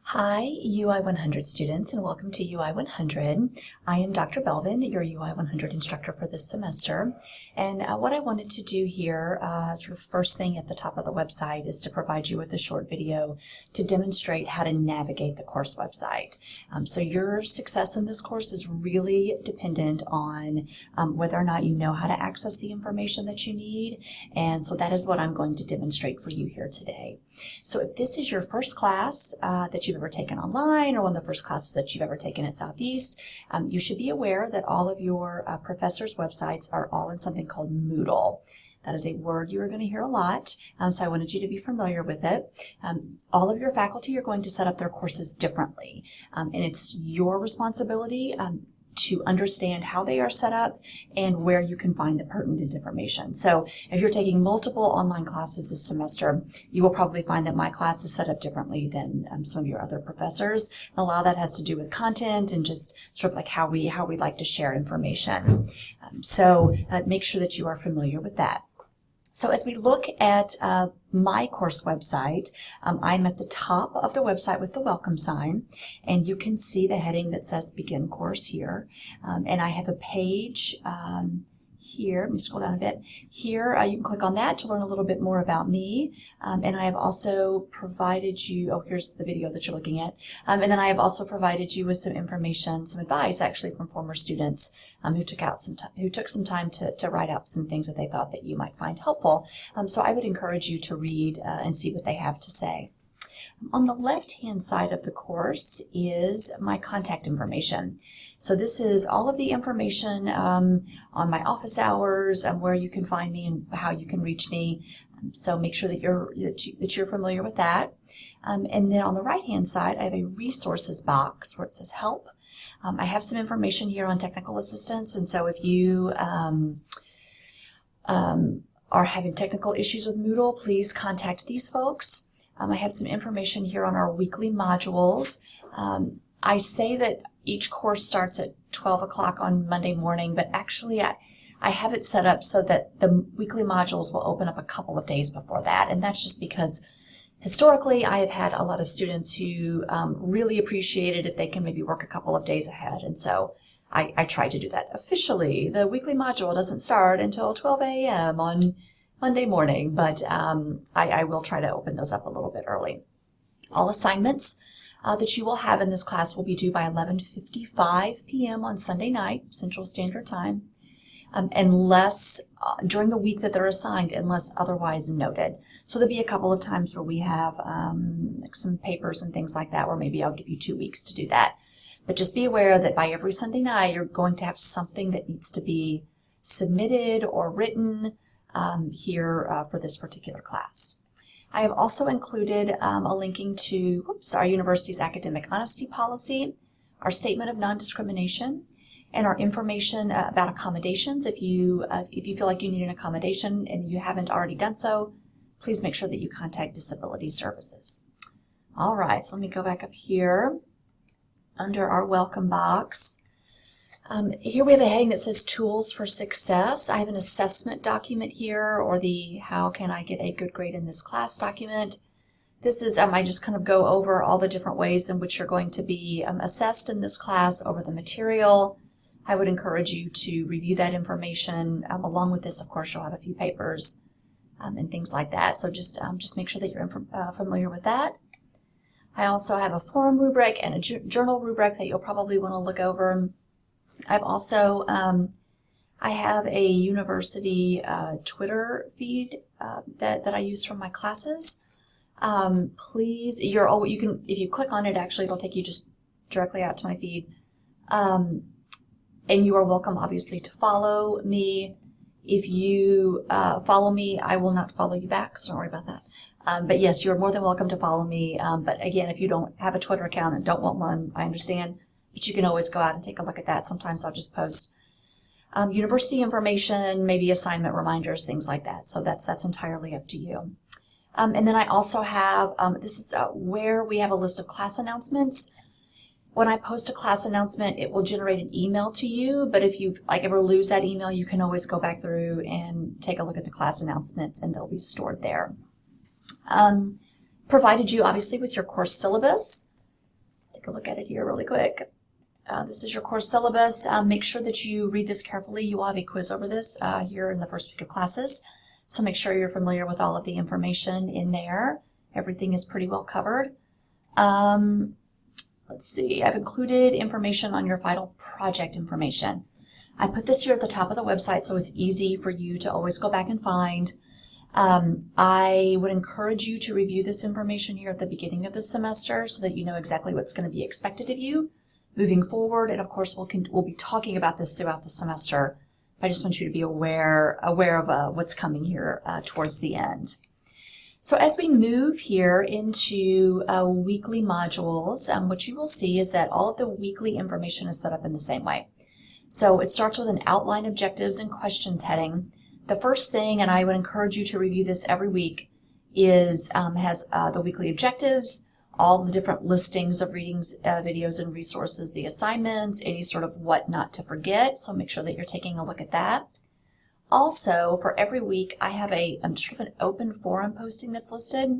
Hi, UI 100 students, and welcome to UI 100. I am Dr. Belvin, your UI 100 instructor for this semester. And what I wanted to do here, sort of first thing at the top of the website, is to provide you with a short video to demonstrate how to navigate the course website. So your success in this course is really dependent on whether or not you know how to access the information that you need. And so that is what I'm going to demonstrate for you here today. So if this is your first class that you've ever taken online, or one of the first classes that you've ever taken at Southeast, you should be aware that all of your professors' websites are all in something called Moodle. That is a word you are going to hear a lot, so I wanted you to be familiar with it. All of your faculty are going to set up their courses differently, and it's your responsibility to understand how they are set up and where you can find the pertinent information. So if you're taking multiple online classes this semester, you will probably find that my class is set up differently than some of your other professors. And a lot of that has to do with content and just sort of like how we like to share information. So make sure that you are familiar with that. So as we look at my course website, I'm at the top of the website with the welcome sign, and you can see the heading that says Begin Course here. And I have a page here. Let me scroll down a bit. Here, you can click on that to learn a little bit more about me. And I have also provided you, here's the video that you're looking at. And then I have also provided you with some information, some advice actually from former students who took some time to write out some things that they thought that you might find helpful. So I would encourage you to read and see what they have to say. On the left-hand side of the course is my contact information. So this is all of the information on my office hours, where you can find me and how you can reach me. So make sure that you're familiar with that. And then on the right-hand side, I have a resources box where it says Help. I have some information here on technical assistance, and so if you are having technical issues with Moodle, please contact these folks. I have some information here on our weekly modules. I say that each course starts at 12 o'clock on Monday morning, but actually I have it set up so that the weekly modules will open up a couple of days before that, and that's just because historically I have had a lot of students who really appreciate it if they can maybe work a couple of days ahead, and so I try to do that. Officially, the weekly module doesn't start until 12 a.m. on Monday morning, but I will try to open those up a little bit early. All assignments that you will have in this class will be due by 11:55 p.m. on Sunday night, Central Standard Time, unless during the week that they're assigned, unless otherwise noted. So there'll be a couple of times where we have like some papers and things like that, where maybe I'll give you 2 weeks to do that. But just be aware that by every Sunday night, you're going to have something that needs to be submitted or written here for this particular class. I have also included a linking to our university's academic honesty policy, our statement of non-discrimination, and our information about accommodations. If you feel like you need an accommodation and you haven't already done so, please make sure that you contact Disability Services. All right, so let me go back up here under our welcome box. Here we have a heading that says Tools for Success. I have an assessment document here, or the How Can I Get a Good Grade in This Class document. This is, I just kind of go over all the different ways in which you're going to be assessed in this class over the material. I would encourage you to review that information. Along with this, of course, you'll have a few papers and things like that. So just make sure that you're familiar with that. I also have a forum rubric and a journal rubric that you'll probably want to look over. I've also, I have a university Twitter feed that I use for my classes. Please, you can, if you click on it, actually it'll take you just directly out to my feed. And you are welcome, obviously, to follow me. If you follow me, I will not follow you back, so don't worry about that. But yes, you're more than welcome to follow me. But again, if you don't have a Twitter account and don't want one, I understand. But you can always go out and take a look at that. Sometimes I'll just post university information, maybe assignment reminders, things like that. So that's entirely up to you. And then I also have, this is where we have a list of class announcements. When I post a class announcement, it will generate an email to you, but if you ever lose that email, you can always go back through and take a look at the class announcements, and they'll be stored there. Provided you, obviously, with your course syllabus. Let's take a look at it here really quick. This is your course syllabus. Make sure that you read this carefully. You will have a quiz over this here in the first week of classes. So make sure you're familiar with all of the information in there. Everything is pretty well covered. Let's see, I've included information on your final project information. I put this here at the top of the website so it's easy for you to always go back and find. I would encourage you to review this information here at the beginning of the semester so that you know exactly what's going to be expected of you moving forward. And of course, we'll be talking about this throughout the semester. I just want you to be aware of what's coming here towards the end. So as we move here into weekly modules, what you will see is that all of the weekly information is set up in the same way. So it starts with an outline, objectives, and questions heading. The first thing, and I would encourage you to review this every week, has the weekly objectives, all the different listings of readings, videos, and resources, the assignments, any sort of what not to forget. So make sure that you're taking a look at that. Also, for every week, I have sort of an open forum posting that's listed.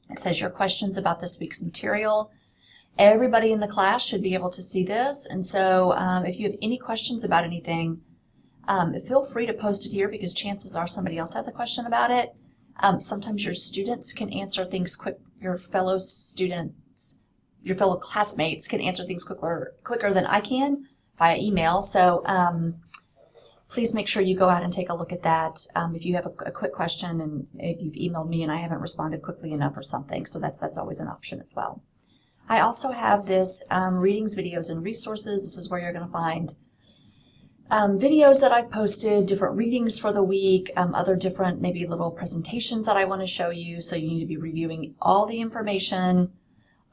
It says your questions about this week's material. Everybody in the class should be able to see this. And so if you have any questions about anything, feel free to post it here because chances are somebody else has a question about it. Sometimes your students can answer things quick. Your fellow classmates can answer things quicker than I can via email. So please make sure you go out and take a look at that if you have a quick question and if you've emailed me and I haven't responded quickly enough or something. So that's always an option as well. I also have this readings, videos, and resources. This is where you're going to find videos that I've posted, different readings for the week, other different maybe little presentations that I want to show you. So you need to be reviewing all the information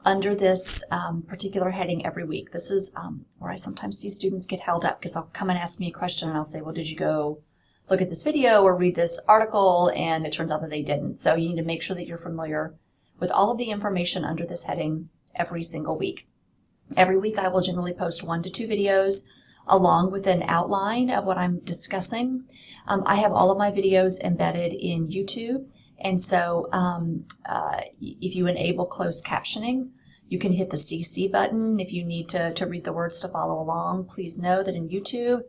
under this particular heading every week. This is where I sometimes see students get held up because they'll come and ask me a question and I'll say, well, did you go look at this video or read this article? And it turns out that they didn't. So you need to make sure that you're familiar with all of the information under this heading every single week. Every week I will generally post 1 to 2 videos along with an outline of what I'm discussing. I have all of my videos embedded in YouTube. And so if you enable closed captioning, you can hit the CC button if you need to read the words to follow along. Please know that in YouTube,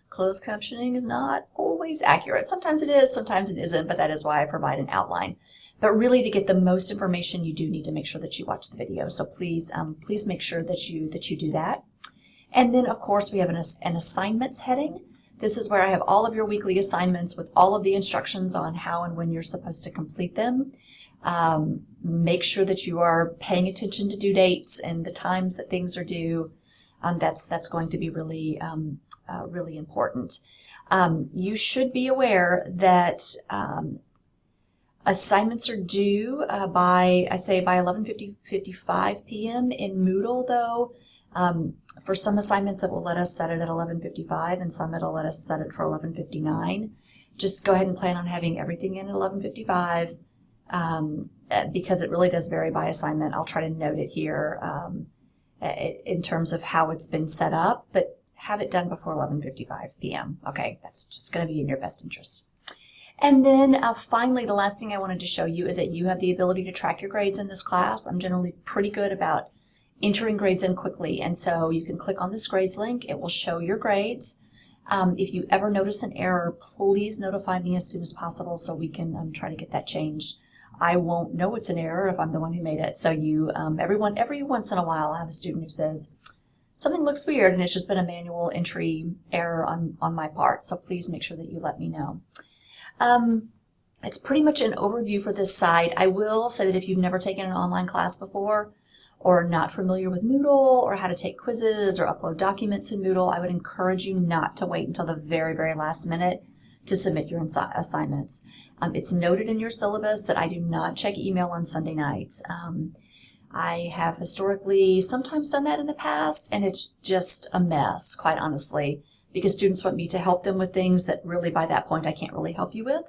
closed captioning is not always accurate. Sometimes it is, sometimes it isn't, but that is why I provide an outline. But really, to get the most information, you do need to make sure that you watch the video. So please make sure that you do that. And then, of course, we have an assignments heading. This is where I have all of your weekly assignments with all of the instructions on how and when you're supposed to complete them. Make sure that you are paying attention to due dates and the times that things are due. That's going to be really important. You should be aware that assignments are due by 11:55 p.m. in Moodle, though. For some assignments, it will let us set it at 11:55, and some it'll let us set it for 11:59. Just go ahead and plan on having everything in at 11:55 because it really does vary by assignment. I'll try to note it here in terms of how it's been set up, but have it done before 11:55 p.m. Okay, that's just going to be in your best interest. And then finally, the last thing I wanted to show you is that you have the ability to track your grades in this class. I'm generally pretty good about entering grades in quickly, and so you can click on this grades link. It will show your grades. If you ever notice an error, please notify me as soon as possible so we can try to get that changed. I won't know it's an error if I'm the one who made it. So you, every once in a while, I have a student who says, something looks weird, and it's just been a manual entry error on my part. So please make sure that you let me know. It's pretty much an overview for this site. I will say that if you've never taken an online class before, or not familiar with Moodle, or how to take quizzes or upload documents in Moodle, I would encourage you not to wait until the very, very last minute to submit your assignments. It's noted in your syllabus that I do not check email on Sunday nights. I have historically sometimes done that in the past, and it's just a mess, quite honestly, because students want me to help them with things that really by that point I can't really help you with.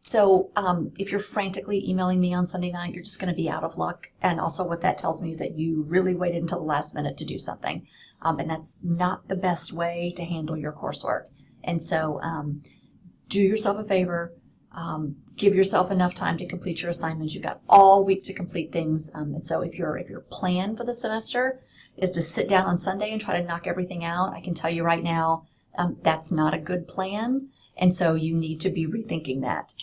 So if you're frantically emailing me on Sunday night, you're just going to be out of luck. And also what that tells me is that you really waited until the last minute to do something. And that's not the best way to handle your coursework. And so do yourself a favor. give yourself enough time to complete your assignments. You've got all week to complete things. And so if your plan for the semester is to sit down on Sunday and try to knock everything out, I can tell you right now, that's not a good plan. And so you need to be rethinking that.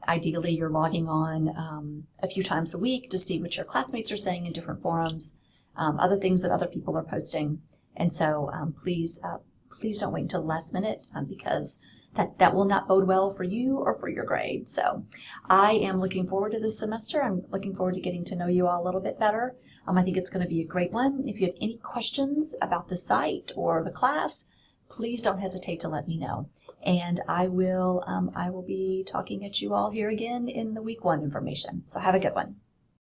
Ideally, you're logging on a few times a week to see what your classmates are saying in different forums, other things that other people are posting. And so please don't wait until the last minute because that will not bode well for you or for your grade. So I am looking forward to this semester. I'm looking forward to getting to know you all a little bit better. I think it's going to be a great one. If you have any questions about the site or the class, please don't hesitate to let me know. And I will be talking at you all here again in the week 1 information. So have a good one.